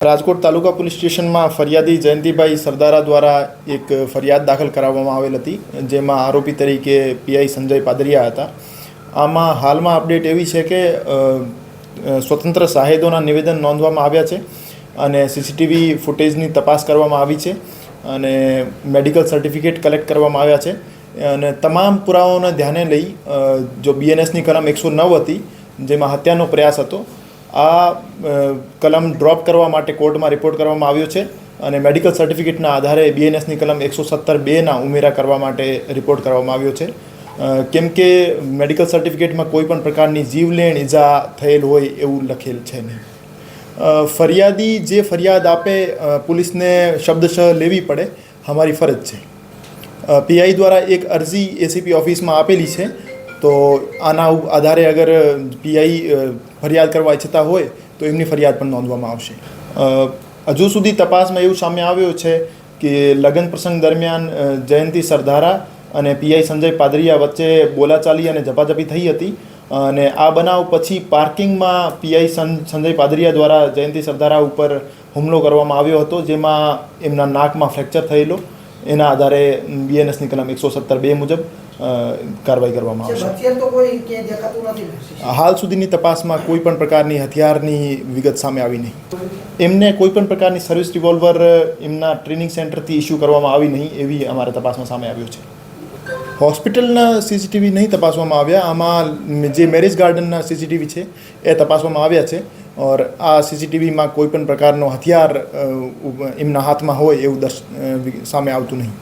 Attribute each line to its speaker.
Speaker 1: રાજકોટ તાલુકા police સ્ટેશનમાં ફરિયાદી જયંતિભાઈ સરદારા દ્વારા એક ફરિયાદ દાખલ કરાવવામાં આવેલ હતી, જેમાં આરોપી તરીકે પીઆઈ સંજય પાદરિયા હતા. આમાં હાલમાં અપડેટ એવી છે કે સ્વતંત્ર સાહેદોના નિવેદન નોંધવામાં આવ્યા છે અને સીસીટીવી ફૂટેજની તપાસ કરવામાં આવી છે અને મેડિકલ સર્ટિફિકેટ કલેક્ટ કરવામાં આવ્યા છે અને તમામ પુરાવાઓને ધ્યાને લઈ જો બીએનએસની કલમ 109 હતી, જેમાં હત્યાનો પ્રયાસ હતો, આ કલમ ડ્રોપ કરવા માટે કોર્ટમાં રિપોર્ટ કરવામાં આવ્યો છે અને મેડિકલ સર્ટિફિકેટના આધારે બીએનએસની કલમ 117(2) ઉમેરા કરવા માટે રિપોર્ટ કરવામાં આવ્યો છે. કેમ કે મેડિકલ સર્ટિફિકેટમાં કોઈ પણ પ્રકારની જીવલેણ ઈજા થયેલ હોય એવું લખેલ છે નહીં. ફરિયાદી જે ફરિયાદ આપે પોલીસને શબ્દશઃ લેવી પડે, અમારી ફરજ છે. પીઆઈ દ્વારા એક અરજી એસીપી ઓફિસમાં આપેલી છે, તો આના આધારે અગર પીઆઈ ફરિયાદ કરવા ઈચ્છતા હોય તો એમની ફરિયાદ પણ નોંધવામાં આવશે. હજુ સુધી તપાસમાં એવું સામે આવ્યું છે કે લગ્ન પ્રસંગ દરમિયાન જયંતિ સરદારા અને પીઆઈ સંજય પાદરિયા વચ્ચે બોલાચાલી અને ઝપાઝપી થઈ હતી અને આ બનાવ પછી પાર્કિંગમાં પીઆઈ સંજય પાદરિયા દ્વારા જયંતિ સરદારા ઉપર હુમલો કરવામાં આવ્યો હતો, જેમાં એમના નાકમાં ફ્રેક્ચર થયેલો. એના આધારે બીએનએસની કલમ 117(2) મુજબ કાર્યવાહી કરવામાં આવશે. હાલ સુધીની તપાસમાં કોઈ પણ પ્રકારની હથિયારની વિગત સામે આવી નહીં. એમને કોઈ પણ પ્રકારની સર્વિસ રિવોલ્વર એમના ટ્રેનિંગ સેન્ટરથી ઇસ્યુ કરવામાં આવી નહીં, એવી અમારા તપાસમાં સામે આવ્યું છે. હોસ્પિટલના સીસીટીવી નહીં તપાસવામાં આવ્યા. આમાં જે મેરેજ ગાર્ડનના સીસીટીવી છે એ તપાસવામાં આવ્યા છે ઓર આ સીસીટીવીમાં કોઈ પણ પ્રકારનો હથિયાર એમના હાથમાં હોય એવું સામે આવતું નહીં.